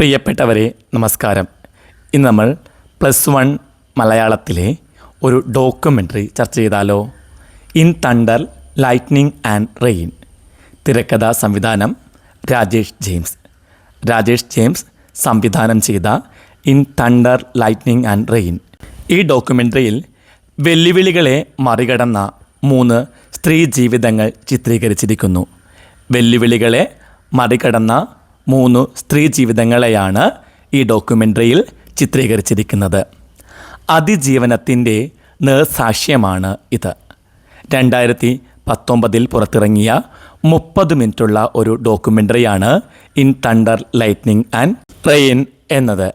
പ്രിയപ്പെട്ടവരെ നമസ്കാരം. ഇന്ന് നമ്മൾ +1 മലയാളത്തിലെ ഒരു ഡോക്യുമെൻ്ററി ചർച്ച ചെയ്താലോ? In thunder lightning and rain. തിരക്കഥ സംവിധാനം രാജേഷ് ജെയിംസ് സംവിധാനം ചെയ്ത in thunder lightning and rain. ഈ ഡോക്യുമെൻ്ററിയിൽ വെല്ലുവിളികളെ മറികടന്ന 3 സ്ത്രീ ജീവിതങ്ങൾ ചിത്രീകരിച്ചിരിക്കുന്നു. വെല്ലുവിളികളെ മറികടന്ന 3 സ്ത്രീ ജീവിതങ്ങളെയാണ് ഈ ഡോക്യുമെൻ്ററിയിൽ ചിത്രീകരിച്ചിരിക്കുന്നത്. അതിജീവനത്തിൻ്റെ നേർസാക്ഷ്യമാണ് ഇത്. 2019 പുറത്തിറങ്ങിയ 30 മിനിറ്റുള്ള ഒരു ഡോക്യുമെൻ്ററിയാണ് in thunder lightning and rain എന്നത്.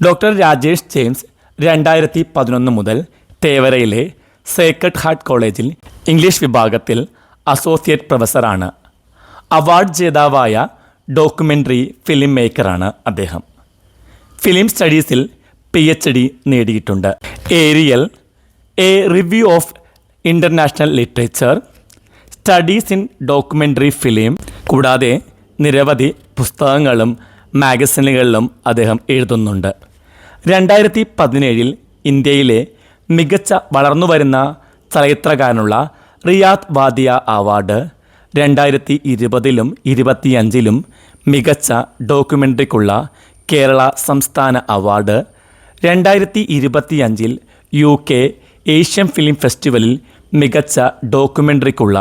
ഡോക്ടർ രാജേഷ് ജെയിംസ് 2011 മുതൽ തേവരയിലെ സേക്രഡ് ഹാർട്ട് കോളേജിൽ ഇംഗ്ലീഷ് വിഭാഗത്തിൽ അസോസിയേറ്റ് പ്രൊഫസറാണ്. അവാർഡ് ജേതാവായ ഡോക്യുമെൻ്ററി ഫിലിം മേക്കറാണ് അദ്ദേഹം. ഫിലിം സ്റ്റഡീസിൽ PhD നേടിയിട്ടുണ്ട്. Ariel, a review of international literature, studies in documentary film, കൂടാതെ നിരവധി പുസ്തകങ്ങളും മാഗസിനുകളിലും അദ്ദേഹം എഴുതുന്നുണ്ട്. 2017 ഇന്ത്യയിലെ മികച്ച വളർന്നുവരുന്ന ചലച്ചിത്രകാരനുള്ള റിയാദ് വാദിയ അവാർഡ്, 2020 2025 മികച്ച ഡോക്യുമെൻ്ററിക്കുള്ള കേരള സംസ്ഥാന അവാർഡ്, 2025 UK ഏഷ്യൻ ഫിലിം ഫെസ്റ്റിവലിൽ മികച്ച ഡോക്യുമെൻ്ററിക്കുള്ള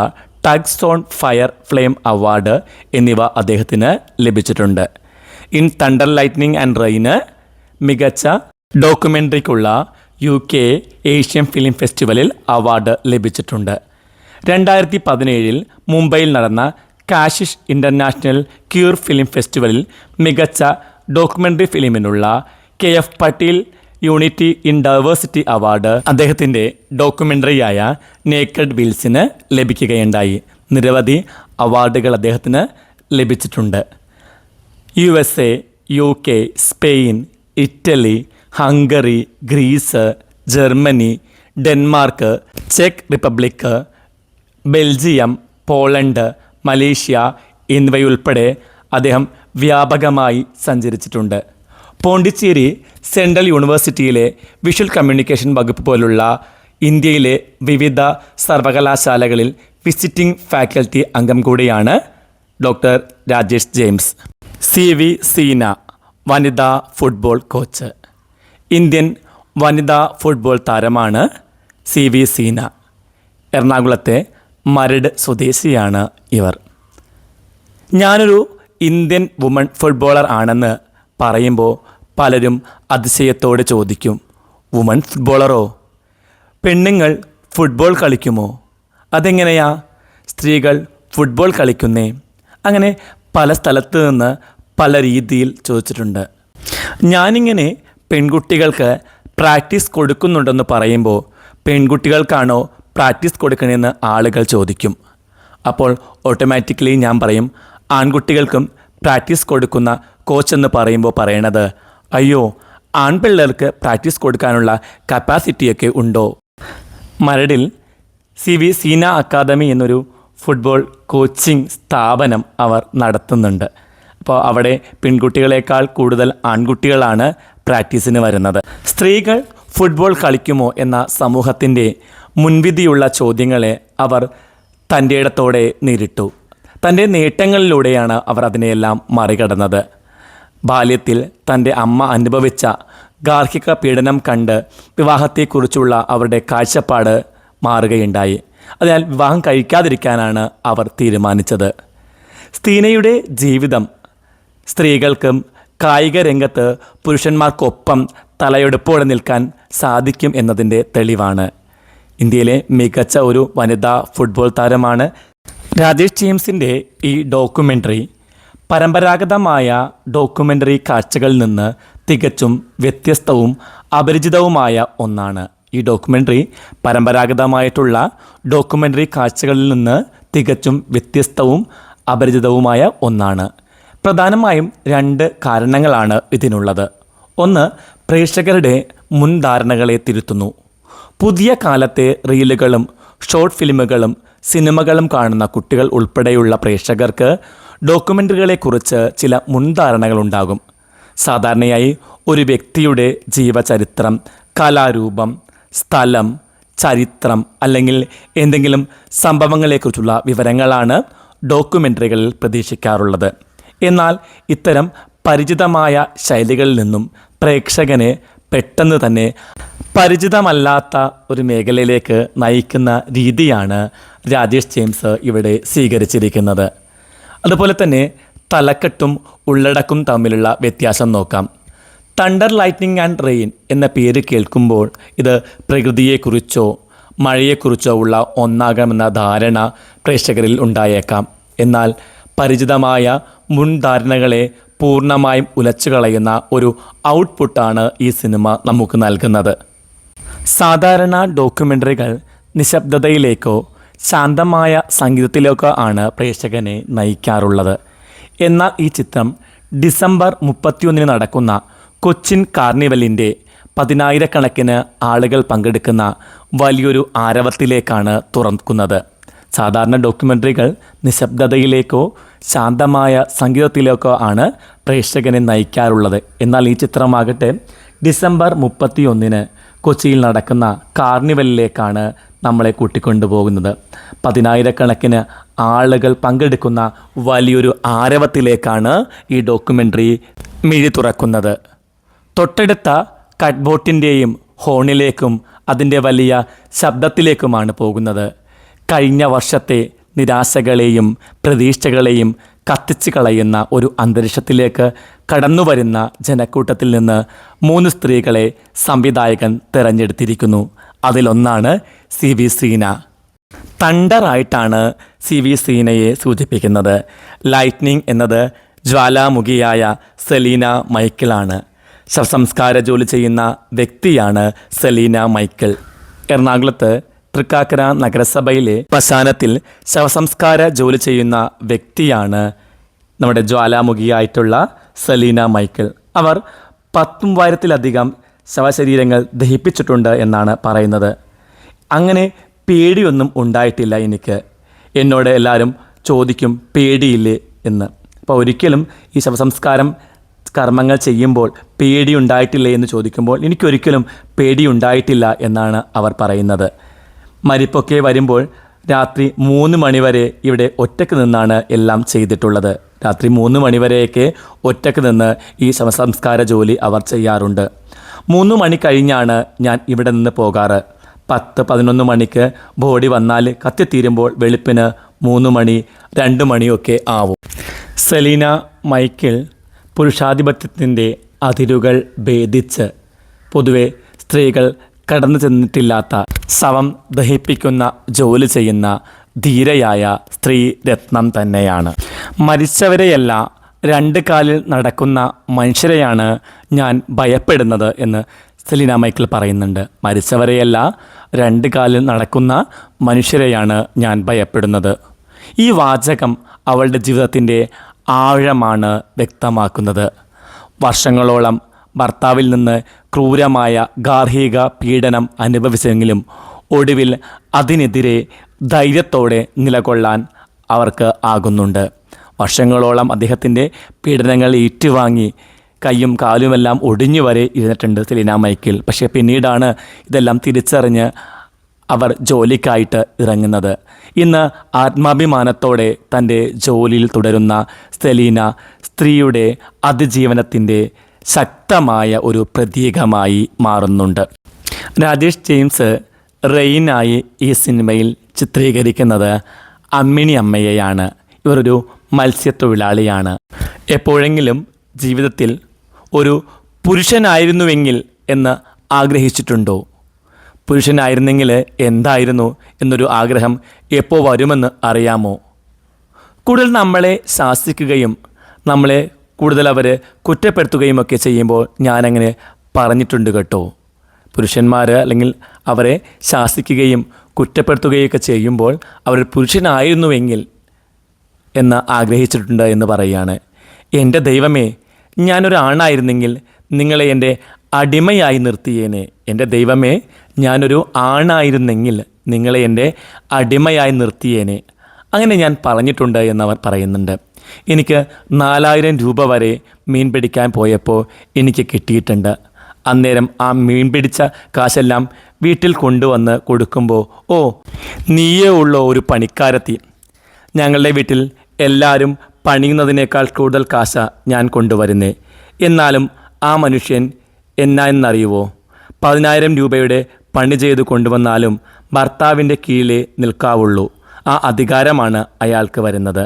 ടഗ്സ് ഓൺ ഫയർ ഫ്ലെയിം അവാർഡ് എന്നിവ അദ്ദേഹത്തിന് ലഭിച്ചിട്ടുണ്ട്. In thunder lightning and rain മികച്ച ഡോക്യുമെൻ്ററിക്കുള്ള UK ഏഷ്യൻ ഫിലിം ഫെസ്റ്റിവലിൽ അവാർഡ് ലഭിച്ചിട്ടുണ്ട്. 2017 മുംബൈയിൽ നടന്ന കാശിഷ് ഇൻ്റർനാഷണൽ ക്യൂർ ഫിലിം ഫെസ്റ്റിവലിൽ മികച്ച ഡോക്യുമെൻ്ററി ഫിലിമിനുള്ള KF Patel unity in diversity award അദ്ദേഹത്തിൻ്റെ ഡോക്യുമെൻ്ററിയായ നേക്കഡ് വീൽസിന് ലഭിക്കുകയുണ്ടായി. നിരവധി അവാർഡുകൾ അദ്ദേഹത്തിന് ലഭിച്ചിട്ടുണ്ട്. USA, UK, Spain, Italy, Hungary, Greece, Germany, Denmark, ചെക്ക് റിപ്പബ്ലിക്, ബെൽജിയം, പോളണ്ട്, മലേഷ്യ എന്നിവയുൾപ്പെടെ അദ്ദേഹം വ്യാപകമായി സഞ്ചരിച്ചിട്ടുണ്ട്. പോണ്ടിച്ചേരി സെൻട്രൽ യൂണിവേഴ്സിറ്റിയിലെ വിഷ്വൽ കമ്മ്യൂണിക്കേഷൻ വകുപ്പ് പോലുള്ള ഇന്ത്യയിലെ വിവിധ സർവകലാശാലകളിൽ വിസിറ്റിംഗ് ഫാക്കൽറ്റി അംഗം കൂടിയാണ് doctor Rajesh James. CV Seena, വനിതാ ഫുട്ബോൾ കോച്ച്. ഇന്ത്യൻ വനിതാ ഫുട്ബോൾ താരമാണ് CV സീന. എറണാകുളത്തെ മരട് സ്വദേശിയാണ് ഇവർ. ഞാനൊരു ഇന്ത്യൻ വുമൺ ഫുട്ബോളർ ആണെന്ന് പറയുമ്പോൾ പലരും അതിശയത്തോടെ ചോദിക്കും, വുമൺ ഫുട്ബോളറോ? പെണ്ണുങ്ങൾ ഫുട്ബോൾ കളിക്കുമോ? അതെങ്ങനെയാ സ്ത്രീകൾ ഫുട്ബോൾ കളിക്കുന്നേ? അങ്ങനെ പല സ്ഥലത്ത് നിന്ന് പല രീതിയിൽ ചോദിച്ചിട്ടുണ്ട്. ഞാനിങ്ങനെ പെൺകുട്ടികൾക്ക് പ്രാക്ടീസ് കൊടുക്കുന്നുണ്ടെന്ന് പറയുമ്പോൾ പെൺകുട്ടികൾക്കാണോ പ്രാക്ടീസ് കൊടുക്കണമെന്ന് ആളുകൾ ചോദിക്കും. അപ്പോൾ ഓട്ടോമാറ്റിക്കലി ഞാൻ പറയും, ആൺകുട്ടികൾക്കും പ്രാക്ടീസ് കൊടുക്കുന്ന കോച്ചെന്ന് പറയുമ്പോൾ പറയണത്, അയ്യോ ആൺപിള്ളേർക്ക് പ്രാക്ടീസ് കൊടുക്കാനുള്ള കപ്പാസിറ്റിയൊക്കെ ഉണ്ടോ? മരടിൽ CV സീന അക്കാദമി എന്നൊരു ഫുട്ബോൾ കോച്ചിങ് സ്ഥാപനം അവർ നടത്തുന്നുണ്ട്. അപ്പോൾ അവിടെ പെൺകുട്ടികളെക്കാൾ കൂടുതൽ ആൺകുട്ടികളാണ് പ്രാക്ടീസിന് വരുന്നത്. സ്ത്രീകൾ ഫുട്ബോൾ കളിക്കുമോ എന്ന സമൂഹത്തിൻ്റെ മുൻവിധിയുള്ള ചോദ്യങ്ങളെ അവർ തൻ്റെ ഇടത്തോടെ നേരിട്ടു. തൻ്റെ നേട്ടങ്ങളിലൂടെയാണ് അവർ അതിനെയെല്ലാം മറികടന്നത്. ബാല്യത്തിൽ തൻ്റെ അമ്മ അനുഭവിച്ച ഗാർഹിക പീഡനം കണ്ട് വിവാഹത്തെക്കുറിച്ചുള്ള അവരുടെ കാഴ്ചപ്പാട് മാറുകയുണ്ടായി. അതിനാൽ വിവാഹം കഴിക്കാതിരിക്കാനാണ് അവർ തീരുമാനിച്ചത്. സ്തീനയുടെ ജീവിതം സ്ത്രീകൾക്കും കായിക രംഗത്ത് പുരുഷന്മാർക്കൊപ്പം തലയെടുപ്പോടെ നിൽക്കാൻ സാധിക്കും എന്നതിൻ്റെ തെളിവാണ്. ഇന്ത്യയിലെ മികച്ച ഒരു വനിതാ ഫുട്ബോൾ താരമാണ് രാജേഷ് ജെയിംസിൻ്റെ ഈ ഡോക്യുമെൻ്ററി. പരമ്പരാഗതമായ ഡോക്യുമെൻ്ററി കാഴ്ചകളിൽ നിന്ന് തികച്ചും വ്യത്യസ്തവും അപരിചിതവുമായ ഒന്നാണ്. ഈ ഡോക്യുമെൻ്ററി പരമ്പരാഗതമായിട്ടുള്ള ഡോക്യുമെൻ്ററി കാഴ്ചകളിൽ നിന്ന് തികച്ചും വ്യത്യസ്തവും അപരിചിതവുമായ ഒന്നാണ്. പ്രധാനമായും 2 കാരണങ്ങളാണ് ഇതിനുള്ളത്. ഒന്ന്, പ്രേക്ഷകരുടെ മുൻധാരണകളെ തിരുത്തുന്നു. പുതിയ കാലത്തെ റീലുകളും ഷോർട്ട് ഫിലിമുകളും സിനിമകളും കാണുന്ന കുട്ടികൾ ഉൾപ്പെടെയുള്ള പ്രേക്ഷകർക്ക് ഡോക്യുമെൻ്ററികളെക്കുറിച്ച് ചില മുൻധാരണകളുണ്ടാകും. സാധാരണയായി ഒരു വ്യക്തിയുടെ ജീവചരിത്രം, കലാരൂപം, സ്ഥലം, ചരിത്രം അല്ലെങ്കിൽ എന്തെങ്കിലും സംഭവങ്ങളെക്കുറിച്ചുള്ള വിവരങ്ങളാണ് ഡോക്യുമെൻ്ററികളിൽ പ്രതീക്ഷിക്കാറുള്ളത്. എന്നാൽ ഇത്തരം പരിചിതമായ ശൈലികളിൽ നിന്നും പ്രേക്ഷകനെ പെട്ടെന്ന് തന്നെ പരിചിതമല്ലാത്ത ഒരു മേഖലയിലേക്ക് നയിക്കുന്ന രീതിയാണ് രാജേഷ് ജെയിംസ് ഇവിടെ സ്വീകരിച്ചിരിക്കുന്നത്. അതുപോലെ തന്നെ തലക്കെട്ടും ഉള്ളടക്കും തമ്മിലുള്ള വ്യത്യാസം നോക്കാം. തണ്ടർ, ലൈറ്റ്നിങ് ആൻഡ് റെയിൻ എന്ന പേര് കേൾക്കുമ്പോൾ ഇത് പ്രകൃതിയെക്കുറിച്ചോ മഴയെക്കുറിച്ചോ ഉള്ള ഒന്നാകാമെന്ന ധാരണ പ്രേക്ഷകരിൽ ഉണ്ടായേക്കാം. എന്നാൽ പരിചിതമായ മുൻധാരണകളെ പൂർണ്ണമായും ഉലച്ചു കളയുന്ന ഒരു ഔട്ട്പുട്ടാണ് ഈ സിനിമ നമുക്ക് നൽകുന്നത്. സാധാരണ ഡോക്യുമെൻ്ററികൾ നിശബ്ദതയിലേക്കോ ശാന്തമായ സംഗീതത്തിലേക്കോ ആണ് പ്രേക്ഷകനെ നയിക്കാറുള്ളത്. എന്നാൽ ഈ ചിത്രം ഡിസംബർ 31 നടക്കുന്ന കൊച്ചിൻ കാർണിവലിൻ്റെ 10,000-കണക്കിന് ആളുകൾ പങ്കെടുക്കുന്ന വലിയൊരു ആരവത്തിലേക്കാണ് തുറക്കുന്നത്. സാധാരണ ഡോക്യുമെൻ്ററികൾ നിശബ്ദതയിലേക്കോ ശാന്തമായ സംഗീതത്തിലേക്കോ ആണ് പ്രേക്ഷകനെ നയിക്കാറുള്ളത്. എന്നാൽ ഈ ചിത്രമാകട്ടെ ഡിസംബർ 31 കൊച്ചിയിൽ നടക്കുന്ന കാർണിവലിലേക്കാണ് നമ്മളെ കൂട്ടിക്കൊണ്ടുപോകുന്നത്. 10,000-കണക്കിന് ആളുകൾ പങ്കെടുക്കുന്ന വലിയൊരു ആരവത്തിലേക്കാണ് ഈ ഡോക്യുമെൻ്ററി മിഴി തുറക്കുന്നത്. തൊട്ടടുത്ത കട്ട്ബോട്ടിൻ്റെയും ഹോണിലേക്കും അതിൻ്റെ വലിയ ശബ്ദത്തിലേക്കുമാണ് പോകുന്നത്. കഴിഞ്ഞ വർഷത്തെ നിരാശകളെയും പ്രതീക്ഷകളെയും കത്തിച്ച് കളയുന്ന ഒരു അന്തരീക്ഷത്തിലേക്ക് കടന്നു വരുന്ന ജനക്കൂട്ടത്തിൽ നിന്ന് 3 സ്ത്രീകളെ സംവിധായകൻ തിരഞ്ഞെടുത്തിരിക്കുന്നു. അതിലൊന്നാണ് സി വി സീന. തണ്ടറായിട്ടാണ് സി വി സീനയെ സൂചിപ്പിക്കുന്നത്. ലൈറ്റ്നിങ് എന്നത് ജ്വാലാമുഖിയായ സെലീന മൈക്കിളാണ്. ശവസംസ്കാര ജോലി ചെയ്യുന്ന വ്യക്തിയാണ് സെലീന മൈക്കിൾ. എറണാകുളത്ത് തൃക്കാക്കര നഗരസഭയിലെ ശ്മശാനത്തിൽ ശവസംസ്കാര ജോലി ചെയ്യുന്ന വ്യക്തിയാണ് നമ്മുടെ ജ്വാലാമുഖിയായിട്ടുള്ള സെലീന മൈക്കിൾ. അവർ 10,000-ലധികം ശവശരീരങ്ങൾ ദഹിപ്പിച്ചിട്ടുണ്ട് എന്നാണ് പറയുന്നത്. അങ്ങനെ പേടിയൊന്നും ഉണ്ടായിട്ടില്ല എനിക്ക്. എന്നോട് എല്ലാവരും ചോദിക്കും പേടിയില്ലേ എന്ന്. അപ്പോൾ ഒരിക്കലും ഈ ശവസംസ്കാരം കർമ്മങ്ങൾ ചെയ്യുമ്പോൾ പേടിയുണ്ടായിട്ടില്ലേ എന്ന് ചോദിക്കുമ്പോൾ എനിക്കൊരിക്കലും പേടിയുണ്ടായിട്ടില്ല എന്നാണ് അവർ പറയുന്നത്. മരിപ്പൊക്കെ വരുമ്പോൾ രാത്രി 3 മണിവരെ ഇവിടെ ഒറ്റയ്ക്ക് നിന്നാണ് എല്ലാം ചെയ്തിട്ടുള്ളത്. രാത്രി 3 മണിവരെയൊക്കെ ഒറ്റയ്ക്ക് നിന്ന് ഈ ശവസംസ്കാര ജോലി അവർ ചെയ്യാറുണ്ട്. 3 മണി കഴിഞ്ഞാണ് ഞാൻ ഇവിടെ നിന്ന് പോകാറ്. 10-11 മണിക്ക് ബോഡി വന്നാൽ കത്തിത്തീരുമ്പോൾ വെളുപ്പിന് 3 മണി 2 മണിയൊക്കെ ആവും. സെലീന മൈക്കിൾ പുരുഷാധിപത്യത്തിൻ്റെ അതിരുകൾ ഭേദിച്ച് പൊതുവെ സ്ത്രീകൾ കടന്നു ചെന്നിട്ടില്ലാത്ത ശവം ദഹിപ്പിക്കുന്ന ജോലി ചെയ്യുന്ന ധീരയായ സ്ത്രീ രത്നം തന്നെയാണ്. മരിച്ചവരെയല്ല 2 കാലിൽ നടക്കുന്ന മനുഷ്യരെയാണ് ഞാൻ ഭയപ്പെടുന്നത് എന്ന് സെലീന മൈക്കിൾ പറയുന്നുണ്ട്. മരിച്ചവരെയല്ല 2 കാലിൽ നടക്കുന്ന മനുഷ്യരെയാണ് ഞാൻ ഭയപ്പെടുന്നത്. ഈ വാചകം അവളുടെ ജീവിതത്തിൻ്റെ ആഴമാണ് വ്യക്തമാക്കുന്നത്. വർഷങ്ങളോളം ഭർത്താവിൽ നിന്ന് ക്രൂരമായ ഗാർഹിക പീഡനം അനുഭവിച്ചെങ്കിലും ഒടുവിൽ അതിനെതിരെ ധൈര്യത്തോടെ നിലകൊള്ളാൻ അവർക്ക് ആകുന്നുണ്ട്. വർഷങ്ങളോളം അദ്ദേഹത്തിൻ്റെ പീഡനങ്ങൾ ഏറ്റുവാങ്ങി കൈയും കാലുമെല്ലാം ഒടിഞ്ഞു വരെ ഇരുന്നിട്ടുണ്ട് സെലീന മൈക്കിൾ. പക്ഷേ പിന്നീടാണ് ഇതെല്ലാം തിരിച്ചറിഞ്ഞ് അവർ ജോലിക്കായിട്ട് ഇറങ്ങുന്നത്. ഇന്ന് ആത്മാഭിമാനത്തോടെ തൻ്റെ ജോലിയിൽ തുടരുന്ന സെലീന സ്ത്രീയുടെ അതിജീവനത്തിൻ്റെ ശക്തമായ ഒരു പ്രതീകമായി മാറുന്നുണ്ട്. രാജേഷ് ജെയിംസ് റെയിനായി ഈ സിനിമയിൽ ചിത്രീകരിക്കുന്നത് അമ്മിണി അമ്മയെയാണ്. ഇവരൊരു മത്സ്യത്തൊഴിലാളിയാണ്. എപ്പോഴെങ്കിലും ജീവിതത്തിൽ ഒരു പുരുഷനായിരുന്നുവെങ്കിൽ എന്ന് ആഗ്രഹിച്ചിട്ടുണ്ടോ? പുരുഷനായിരുന്നെങ്കിൽ എന്തായിരുന്നു എന്നൊരു ആഗ്രഹം എപ്പോൾ വരുമെന്ന് അറിയാമോ? കൂടുതൽ നമ്മളെ ശാസിക്കുകയും നമ്മളെ കൂടുതൽ അവർ കുറ്റപ്പെടുത്തുകയും ഒക്കെ ചെയ്യുമ്പോൾ ഞാനങ്ങനെ പറഞ്ഞിട്ടുണ്ട് കേട്ടോ. പുരുഷന്മാർ അല്ലെങ്കിൽ അവരെ ശാസിക്കുകയും കുറ്റപ്പെടുത്തുകയൊക്കെ ചെയ്യുമ്പോൾ അവർ പുരുഷനായിരുന്നുവെങ്കിൽ എന്ന് ആഗ്രഹിച്ചിട്ടുണ്ട് എന്ന് പറയുകയാണ്. എൻ്റെ ദൈവമേ, ഞാനൊരാണായിരുന്നെങ്കിൽ നിങ്ങളെ എൻ്റെ അടിമയായി നിർത്തിയേനെ. എൻ്റെ ദൈവമേ, ഞാനൊരു ആണായിരുന്നെങ്കിൽ നിങ്ങളെ എൻ്റെ അടിമയായി നിർത്തിയേനെ. അങ്ങനെ ഞാൻ പറഞ്ഞിട്ടുണ്ട് എന്നവർ പറയുന്നുണ്ട്. എനിക്ക് 4000 രൂപ വരെ മീൻ പിടിക്കാൻ പോയപ്പോൾ എനിക്ക് കിട്ടിയിട്ടുണ്ട്. അന്നേരം ആ മീൻ പിടിച്ച കാശെല്ലാം വീട്ടിൽ കൊണ്ടുവന്ന് കൊടുക്കുമ്പോൾ, ഓ നീയേ ഉള്ളോ ഒരു പണിക്കാരത്തി, ഞങ്ങളുടെ വീട്ടിൽ എല്ലാവരും പണിയുന്നതിനേക്കാൾ കൂടുതൽ കാശ ഞാൻ കൊണ്ടുവരുന്നേ. എന്നാലും ആ മനുഷ്യൻ എന്നറിയുമോ, 10000 രൂപയുടെ പണി ചെയ്ത് കൊണ്ടുവന്നാലും ഭർത്താവിൻ്റെ കീഴിലേ നിൽക്കാവുള്ളൂ. ആ അധികാരമാണ് അയാൾക്ക് വരുന്നത്.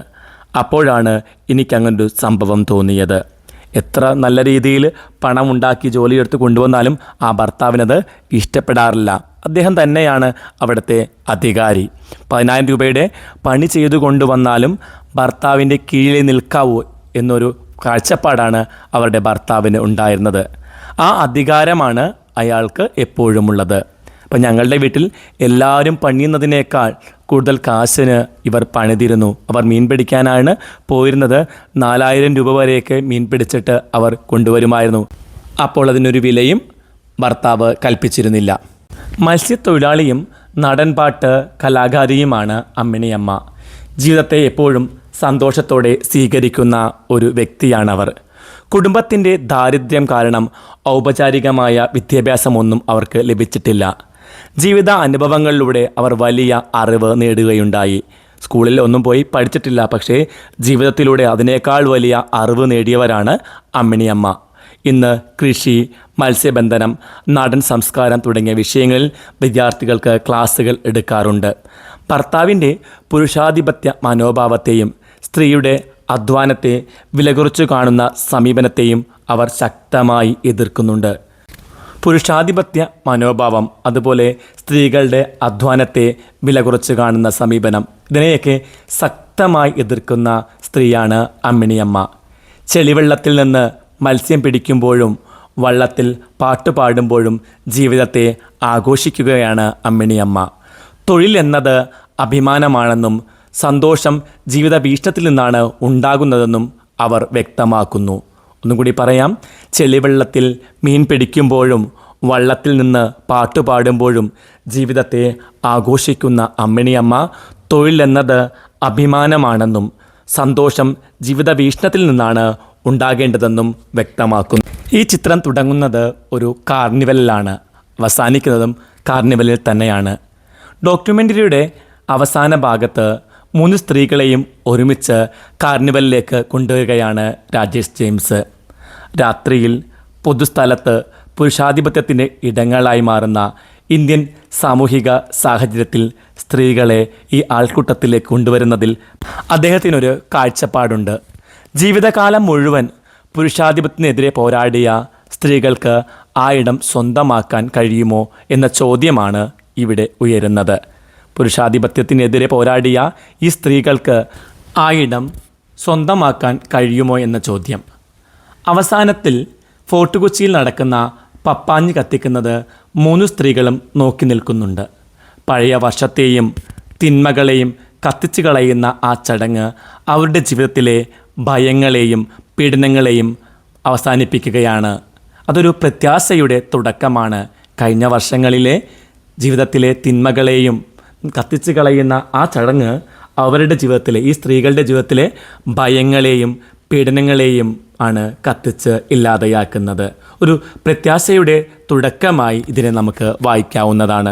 അപ്പോഴാണ് എനിക്കങ്ങനൊരു സംഭവം തോന്നിയത്. എത്ര നല്ല രീതിയിൽ പണമുണ്ടാക്കി ജോലിയെടുത്ത് കൊണ്ടുവന്നാലും ആ ഭർത്താവിനത് ഇഷ്ടപ്പെടാറില്ല. അദ്ദേഹം തന്നെയാണ് അവിടുത്തെ അധികാരി. 10000 രൂപയുടെ പണി ചെയ്തു കൊണ്ടുവന്നാലും ഭർത്താവിൻ്റെ കീഴിൽ നിൽക്കാവൂ എന്നൊരു കാഴ്ചപ്പാടാണ് അവരുടെ ഭർത്താവിന് ഉണ്ടായിരുന്നത്. ആ അധികാരമാണ് അയാൾക്ക് എപ്പോഴുമുള്ളത്. അപ്പം ഞങ്ങളുടെ വീട്ടിൽ എല്ലാവരും പണിയുന്നതിനേക്കാൾ കൂടുതൽ കാശിന് ഇവർ പണിതിരുന്നു. അവർ മീൻ പിടിക്കാനാണ് പോയിരുന്നത്. 4000 രൂപ വരെയൊക്കെ മീൻ പിടിച്ചിട്ട് അവർ കൊണ്ടുവരുമായിരുന്നു. അപ്പോൾ അതിനൊരു വിലയും ഭർത്താവ് കൽപ്പിച്ചിരുന്നില്ല. മത്സ്യത്തൊഴിലാളിയും നടൻപാട്ട് കലാകാരിയുമാണ് അമ്മിണിയമ്മ. ജീവിതത്തെ എപ്പോഴും സന്തോഷത്തോടെ സ്വീകരിക്കുന്ന ഒരു വ്യക്തിയാണവർ. കുടുംബത്തിൻ്റെ ദാരിദ്ര്യം കാരണം ഔപചാരികമായ വിദ്യാഭ്യാസമൊന്നും അവർക്ക് ലഭിച്ചിട്ടില്ല. ജീവിത അനുഭവങ്ങളിലൂടെ അവർ വലിയ അറിവ് നേടുകയുണ്ടായി. സ്കൂളിൽ ഒന്നും പോയി പഠിച്ചിട്ടില്ല, പക്ഷേ ജീവിതത്തിലൂടെ അതിനേക്കാൾ വലിയ അറിവ് നേടിയവരാണ് അമ്മിണിയമ്മ. ഇന്ന് കൃഷി, മത്സ്യബന്ധനം, നാടൻ സംസ്കാരം തുടങ്ങിയ വിഷയങ്ങളിൽ വിദ്യാർത്ഥികൾക്ക് ക്ലാസ്സുകൾ എടുക്കാറുണ്ട്. ഭർത്താവിൻ്റെ പുരുഷാധിപത്യ മനോഭാവത്തെയും സ്ത്രീയുടെ അധ്വാനത്തെ വിലകുറച്ചു കാണുന്ന സമീപനത്തെയും അവർ ശക്തമായി എതിർക്കുന്നുണ്ട്. പുരുഷാധിപത്യ മനോഭാവം, അതുപോലെ സ്ത്രീകളുടെ അധ്വാനത്തെ വിലകുറച്ച് കാണുന്ന സമീപനം, ഇതിനെയൊക്കെ ശക്തമായി എതിർക്കുന്ന സ്ത്രീയാണ് അമ്മിണിയമ്മ. ചെളിവെള്ളത്തിൽ നിന്ന് മത്സ്യം പിടിക്കുമ്പോഴും വള്ളത്തിൽ പാട്ടുപാടുമ്പോഴും ജീവിതത്തെ ആഘോഷിക്കുകയാണ് അമ്മിണിയമ്മ. തൊഴിൽ എന്നത് അഭിമാനമാണെന്നും സന്തോഷം ജീവിത വീക്ഷണത്തിൽ നിന്നാണ് ഉണ്ടാകുന്നതെന്നും അവർ വ്യക്തമാക്കുന്നു. ഒന്നുകൂടി പറയാം, ചെളിവെള്ളത്തിൽ മീൻ പിടിക്കുമ്പോഴും വള്ളത്തിൽ നിന്ന് പാട്ടുപാടുമ്പോഴും ജീവിതത്തെ ആഘോഷിക്കുന്ന അമ്മിണിയമ്മ തൊഴിൽ എന്നത് അഭിമാനമാണെന്നും സന്തോഷം ജീവിത വീക്ഷണത്തിൽ നിന്നാണ് ഉണ്ടാകേണ്ടതെന്നും വ്യക്തമാക്കുന്നു. ഈ ചിത്രം തുടങ്ങുന്നത് ഒരു കാർണിവലിലാണ്, അവസാനിക്കുന്നതും കാർണിവലിൽ തന്നെയാണ്. ഡോക്യുമെൻ്ററിയുടെ അവസാന ഭാഗത്ത് 3 സ്ത്രീകളെയും ഒരുമിച്ച് കാർണിവലിലേക്ക് കൊണ്ടുവരികയാണ് രാജേഷ് ജെയിംസ്. രാത്രിയിൽ പൊതുസ്ഥലത്ത് പുരുഷാധിപത്യത്തിൻ്റെ ഇടങ്ങളായി മാറുന്ന ഇന്ത്യൻ സാമൂഹിക സാഹചര്യത്തിൽ സ്ത്രീകളെ ഈ ആൾക്കൂട്ടത്തിലേക്ക് കൊണ്ടുവരുന്നതിൽ അദ്ദേഹത്തിനൊരു കാഴ്ചപ്പാടുണ്ട്. ജീവിതകാലം മുഴുവൻ പുരുഷാധിപത്യത്തിനെതിരെ പോരാടിയ സ്ത്രീകൾക്ക് ആ ഇടം സ്വന്തമാക്കാൻ കഴിയുമോ എന്ന ചോദ്യമാണ് ഇവിടെ ഉയരുന്നത്. പുരുഷാധിപത്യത്തിനെതിരെ പോരാടിയ ഈ സ്ത്രീകൾക്ക് ആ ഇടം സ്വന്തമാക്കാൻ കഴിയുമോ എന്ന ചോദ്യം. അവസാനത്തിൽ ഫോർട്ട് കൊച്ചിയിൽ നടക്കുന്ന പപ്പാഞ്ഞ് കത്തിക്കുന്നത് 3 സ്ത്രീകളും നോക്കി നിൽക്കുന്നുണ്ട്. പഴയ വർഷത്തെയും തിന്മകളെയും കത്തിച്ചു കളയുന്ന ആ ചടങ്ങ് അവരുടെ ജീവിതത്തിലെ ഭയങ്ങളെയും പീഡനങ്ങളെയും അവസാനിപ്പിക്കുകയാണ്. അതൊരു പ്രത്യാശയുടെ തുടക്കമാണ്. കഴിഞ്ഞ വർഷങ്ങളിലെ ജീവിതത്തിലെ തിന്മകളെയും കത്തിച്ചു കളയുന്ന ആ ചടങ്ങ് അവരുടെ ജീവിതത്തിലെ, ഈ സ്ത്രീകളുടെ ജീവിതത്തിലെ ഭയങ്ങളെയും പീഡനങ്ങളെയും ആണ് കത്തിച്ച് ഇല്ലാതെയാക്കുന്നത്. ഒരു പ്രത്യാശയുടെ തുടക്കമായി ഇതിനെ നമുക്ക് വായിക്കാവുന്നതാണ്.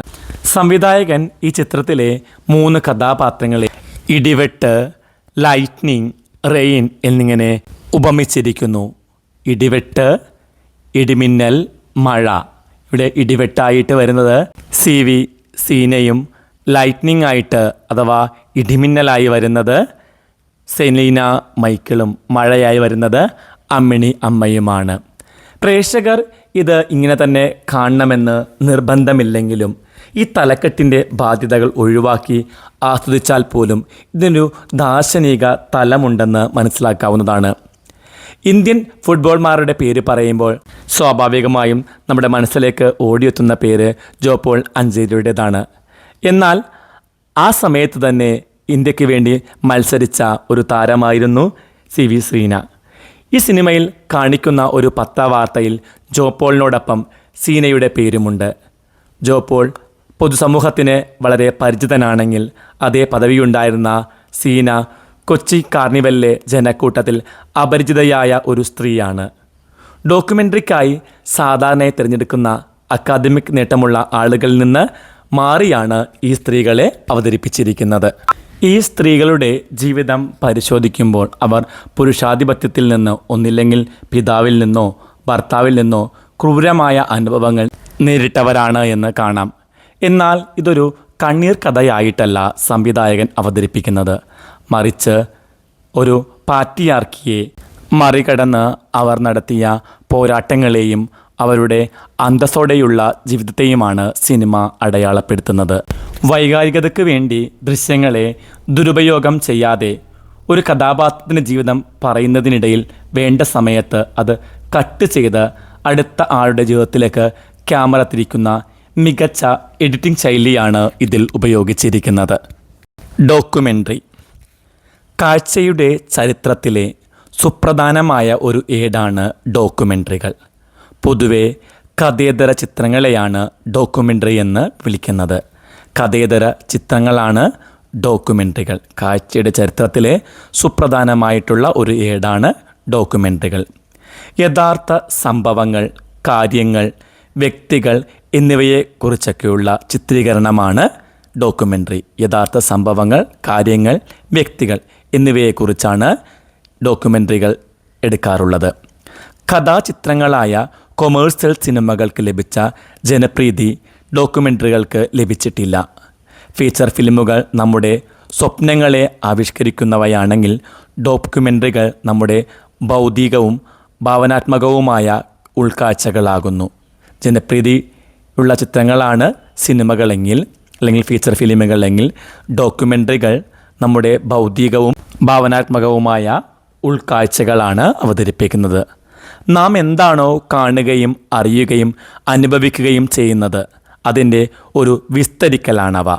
സംവിധായകൻ ഈ ചിത്രത്തിലെ 3 കഥാപാത്രങ്ങളെ ഇടിവെട്ട്, ലൈറ്റ്നിങ്, റെയിൻ എന്നിങ്ങനെ ഉപമിച്ചിരിക്കുന്നു. ഇടിവെട്ട്, ഇടിമിന്നൽ, മഴ. ഇവിടെ ഇടിവെട്ടായിട്ട് വരുന്നത് CV സീനയും, ലൈറ്റ്നിങ് ആയിട്ട് അഥവാ ഇടിമിന്നലായി വരുന്നത് സെലീന മൈക്കിളും, മഴയായി വരുന്നത് അമ്മിണി അമ്മയുമാണ്. പ്രേക്ഷകർ ഇത് ഇങ്ങനെ തന്നെ കാണണമെന്ന് നിർബന്ധമില്ലെങ്കിലും ഈ തലക്കെട്ടിൻ്റെ ബാധ്യതകൾ ഒഴിവാക്കി ആസ്വദിച്ചാൽ പോലും ഇതിനൊരു ദാർശനിക തലമുണ്ടെന്ന് മനസ്സിലാക്കാവുന്നതാണ്. ഇന്ത്യൻ ഫുട്ബോൾമാരുടെ പേര് പറയുമ്പോൾ സ്വാഭാവികമായും നമ്മുടെ മനസ്സിലേക്ക് ഓടിയെത്തുന്ന പേര് ജോപോൾ അഞ്ചേരിയുടേതാണ്. എന്നാൽ ആ സമയത്ത് തന്നെ ഇന്ത്യക്ക് വേണ്ടി മത്സരിച്ച ഒരു താരമായിരുന്നു CV ശ്രീന. ഈ സിനിമയിൽ കാണിക്കുന്ന ഒരു പത്രവാർത്തയിൽ ജോപോളിനോടൊപ്പം സീനയുടെ പേരുമുണ്ട്. ജോപോൾ പൊതുസമൂഹത്തിന് വളരെ പരിചിതനാണെങ്കിൽ അതേ പദവിയുണ്ടായിരുന്ന സീന കൊച്ചി കാർണിവലിലെ ജനക്കൂട്ടത്തിൽ അപരിചിതയായ ഒരു സ്ത്രീയാണ്. ഡോക്യുമെൻ്ററിക്കായി സാധാരണയായി തിരഞ്ഞെടുക്കുന്ന അക്കാദമിക് നേട്ടമുള്ള ആളുകളിൽ നിന്ന് മാറിയാണ് ഈ സ്ത്രീകളെ അവതരിപ്പിച്ചിരിക്കുന്നത്. ഈ സ്ത്രീകളുടെ ജീവിതം പരിശോധിക്കുമ്പോൾ അവർ പുരുഷാധിപത്യത്തിൽ നിന്ന്, ഒന്നില്ലെങ്കിൽ പിതാവിൽ നിന്നോ ഭർത്താവിൽ നിന്നോ ക്രൂരമായ അനുഭവങ്ങൾ നേരിട്ടവരാണ് എന്ന് കാണാം. എന്നാൽ ഇതൊരു കണ്ണീർ കഥയായിട്ടല്ല സംവിധായകൻ അവതരിപ്പിക്കുന്നത്. മറിച്ച് ഒരു പാട്രിയാർക്കിയെ മറികടന്ന് അവർ നടത്തിയ പോരാട്ടങ്ങളെയും അവരുടെ അന്തസ്സോടെയുള്ള ജീവിതത്തെയുമാണ് സിനിമ അടയാളപ്പെടുത്തുന്നത്. വൈകാരികതയ്ക്ക് വേണ്ടി ദൃശ്യങ്ങളെ ദുരുപയോഗം ചെയ്യാതെ ഒരു കഥാപാത്രത്തിൻ്റെ ജീവിതം പറയുന്നതിനിടയിൽ വേണ്ട സമയത്ത് അത് കട്ട് ചെയ്ത് അടുത്ത ആളുടെ ജീവിതത്തിലേക്ക് ക്യാമറ തിരിക്കുന്ന മികച്ച എഡിറ്റിംഗ് ശൈലിയാണ് ഇതിൽ ഉപയോഗിച്ചിരിക്കുന്നത്. ഡോക്യുമെൻ്ററി കാഴ്ചയുടെ ചരിത്രത്തിലെ സുപ്രധാനമായ ഒരു ഏടാണ് ഡോക്യുമെൻ്ററികൾ. പൊതുവെ കഥേതര ചിത്രങ്ങളെയാണ് ഡോക്യുമെൻ്ററി എന്ന് വിളിക്കുന്നത്. കഥേതര ചിത്രങ്ങളാണ് ഡോക്യുമെൻ്ററികൾ. കാഴ്ചയുടെ ചരിത്രത്തിലെ സുപ്രധാനമായിട്ടുള്ള ഒരു ഏടാണ് ഡോക്യുമെൻ്ററികൾ. യഥാർത്ഥ സംഭവങ്ങൾ, കാര്യങ്ങൾ, വ്യക്തികൾ എന്നിവയെക്കുറിച്ചൊക്കെയുള്ള ചിത്രീകരണമാണ് ഡോക്യുമെൻ്ററി. യഥാർത്ഥ സംഭവങ്ങൾ, കാര്യങ്ങൾ, വ്യക്തികൾ എന്നിവയെക്കുറിച്ചാണ് ഡോക്യുമെൻ്ററികൾ എടുക്കാറുള്ളത്. കഥാചിത്രങ്ങളായ കൊമേഴ്സ്യൽ സിനിമകൾക്ക് ലഭിച്ച ജനപ്രീതി ഡോക്യുമെൻ്ററികൾക്ക് ലഭിച്ചിട്ടില്ല. ഫീച്ചർ ഫിലിമുകൾ നമ്മുടെ സ്വപ്നങ്ങളെ ആവിഷ്കരിക്കുന്നവയാണെങ്കിൽ ഡോക്യുമെൻ്ററികൾ നമ്മുടെ ബൗദ്ധികവും ഭാവനാത്മകവുമായ ഉൾക്കാഴ്ചകളാകുന്നു. ജനപ്രീതി ഉള്ള ചിത്രങ്ങളാണ് സിനിമകളെങ്കിൽ അല്ലെങ്കിൽ ഫീച്ചർ ഫിലിമുകളെങ്കിൽ ഡോക്യുമെൻ്ററികൾ നമ്മുടെ ബൗദ്ധികവും ഭാവനാത്മകവുമായ ഉൾക്കാഴ്ചകളാണ് അവതരിപ്പിക്കുന്നത്. നാം എന്താണോ കാണുകയും അറിയുകയും അനുഭവിക്കുകയും ചെയ്യുന്നത് അതിൻ്റെ ഒരു വിസ്തരിക്കലാണവ.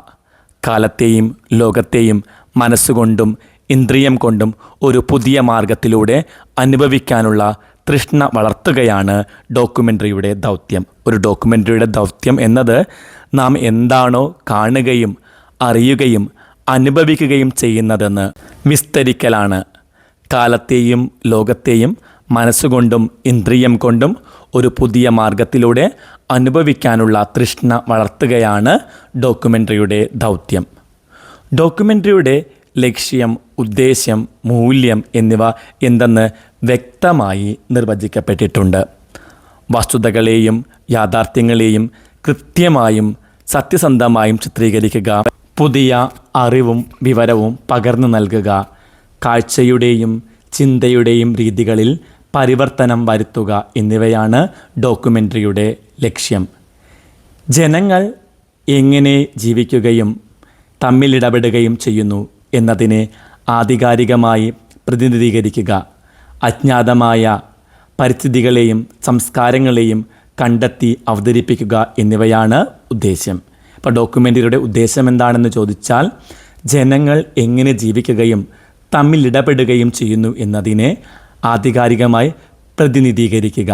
കാലത്തെയും ലോകത്തെയും മനസ്സുകൊണ്ടും ഇന്ദ്രിയം കൊണ്ടും ഒരു പുതിയ മാർഗത്തിലൂടെ അനുഭവിക്കാനുള്ള തൃഷ്ണ വളർത്തുകയാണ് ഡോക്യുമെൻ്ററിയുടെ ദൗത്യം. ഒരു ഡോക്യുമെൻ്ററിയുടെ ദൗത്യം എന്നത് നാം എന്താണോ കാണുകയും അറിയുകയും അനുഭവിക്കുകയും ചെയ്യുന്നതെന്ന് വിസ്തരിക്കലാണ്. കാലത്തെയും ലോകത്തെയും മനസ്സുകൊണ്ടും ഇന്ദ്രിയം കൊണ്ടും ഒരു പുതിയ മാർഗത്തിലൂടെ അനുഭവിക്കാനുള്ള തൃഷ്ണ വളർത്തുകയാണ് ഡോക്യുമെൻ്ററിയുടെ ദൗത്യം. ഡോക്യുമെൻ്ററിയുടെ ലക്ഷ്യം, ഉദ്ദേശ്യം, മൂല്യം എന്നിവ എന്തെന്ന് വ്യക്തമായി നിർവചിക്കപ്പെട്ടിട്ടുണ്ട്. വസ്തുതകളെയും യാഥാർത്ഥ്യങ്ങളെയും കൃത്യമായും സത്യസന്ധമായും ചിത്രീകരിക്കുക, പുതിയ അറിവും വിവരവും പകർന്നു നൽകുക, കാഴ്ചയുടെയും ചിന്തയുടെയും രീതികളിൽ പരിവർത്തനം വരുത്തുക എന്നിവയാണ് ഡോക്യുമെൻ്ററിയുടെ ലക്ഷ്യം. ജനങ്ങൾ എങ്ങനെ ജീവിക്കുകയും തമ്മിലിടപെടുകയും ചെയ്യുന്നു എന്നതിനെ ആധികാരികമായി പ്രതിനിധീകരിക്കുക, അജ്ഞാതമായ പരിസ്ഥിതികളെയും സംസ്കാരങ്ങളെയും കണ്ടെത്തി അവതരിപ്പിക്കുക എന്നിവയാണ് ഉദ്ദേശ്യം. ഇപ്പോൾ ഡോക്യുമെൻ്ററിയുടെ ഉദ്ദേശം എന്താണെന്ന് ചോദിച്ചാൽ ജനങ്ങൾ എങ്ങനെ ജീവിക്കുകയും തമ്മിലിടപെടുകയും ചെയ്യുന്നു എന്നതിനെ ആധികാരികമായി പ്രതിനിധീകരിക്കുക,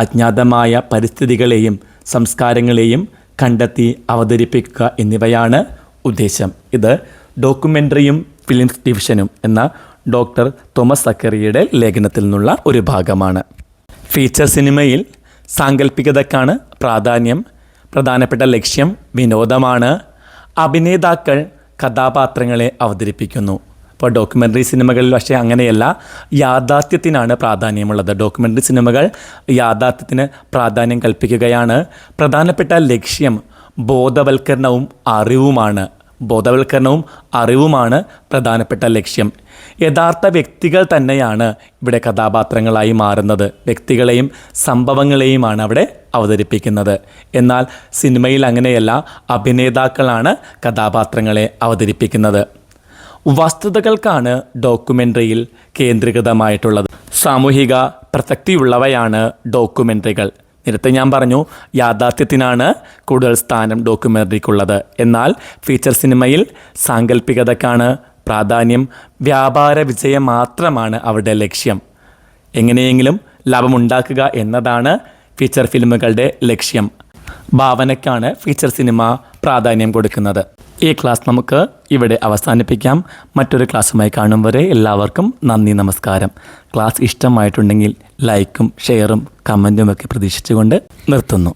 അജ്ഞാതമായ പരിസ്ഥിതികളെയും സംസ്കാരങ്ങളെയും കണ്ടെത്തി അവതരിപ്പിക്കുക എന്നിവയാണ് ഉദ്ദേശം. ഇത് ഡോക്യുമെൻ്ററിയും ഫിലിംസ് ഡിവിഷനും എന്ന ഡോക്ടർ തോമസ് സക്കറിയയുടെ ലേഖനത്തിൽ നിന്നുള്ള ഒരു ഭാഗമാണ്. ഫീച്ചർ സിനിമയിൽ സാങ്കല്പികതയ്ക്കാണ് പ്രാധാന്യം. പ്രധാനപ്പെട്ട ലക്ഷ്യം വിനോദമാണ്. അഭിനേതാക്കൾ കഥാപാത്രങ്ങളെ അവതരിപ്പിക്കുന്നു. ഇപ്പോൾ ഡോക്യുമെൻ്ററി സിനിമകളിൽ പക്ഷേ അങ്ങനെയല്ല, യാഥാർത്ഥ്യത്തിനാണ് പ്രാധാന്യമുള്ളത്. ഡോക്യുമെൻ്ററി സിനിമകൾ യാഥാർത്ഥ്യത്തിന് പ്രാധാന്യം കൽപ്പിക്കുകയാണ്. പ്രധാനപ്പെട്ട ലക്ഷ്യം ബോധവൽക്കരണവും അറിവുമാണ് പ്രധാനപ്പെട്ട ലക്ഷ്യം. യഥാർത്ഥ വ്യക്തികൾ തന്നെയാണ് ഇവിടെ കഥാപാത്രങ്ങളായി മാറുന്നത്. വ്യക്തികളെയും സംഭവങ്ങളെയുമാണ് അവിടെ അവതരിപ്പിക്കുന്നത്. എന്നാൽ സിനിമയിൽ അങ്ങനെയല്ല, അഭിനേതാക്കളാണ് കഥാപാത്രങ്ങളെ അവതരിപ്പിക്കുന്നത്. വസ്തുതകൾക്കാണ് ഡോക്യുമെൻ്ററിയിൽ കേന്ദ്രീകൃതമായിട്ടുള്ളത്. സാമൂഹിക പ്രസക്തിയുള്ളവയാണ് ഡോക്യുമെൻ്ററികൾ. നേരത്തെ ഞാൻ പറഞ്ഞു, യാഥാർത്ഥ്യത്തിനാണ് കൂടുതൽ സ്ഥാനം ഡോക്യുമെൻ്ററിക്കുള്ളത്. എന്നാൽ ഫീച്ചർ സിനിമയിൽ സാങ്കല്പികതയ്ക്കാണ് പ്രാധാന്യം. വ്യാപാര വിജയം മാത്രമാണ് അവരുടെ ലക്ഷ്യം. എങ്ങനെയെങ്കിലും ലാഭമുണ്ടാക്കുക എന്നതാണ് ഫീച്ചർ ഫിലിമുകളുടെ ലക്ഷ്യം. ഭാവനയ്ക്കാണ് ഫീച്ചർ സിനിമ പ്രാധാന്യം കൊടുക്കുന്നത്. ഈ ക്ലാസ് നമുക്ക് ഇവിടെ അവസാനിപ്പിക്കാം. മറ്റൊരു ക്ലാസ്സുമായി കാണും വരെ എല്ലാവർക്കും നന്ദി, നമസ്കാരം. ക്ലാസ് ഇഷ്ടമായിട്ടുണ്ടെങ്കിൽ ലൈക്കും ഷെയറും കമൻറ്റും ഒക്കെ പ്രതീക്ഷിച്ചുകൊണ്ട് നിർത്തുന്നു.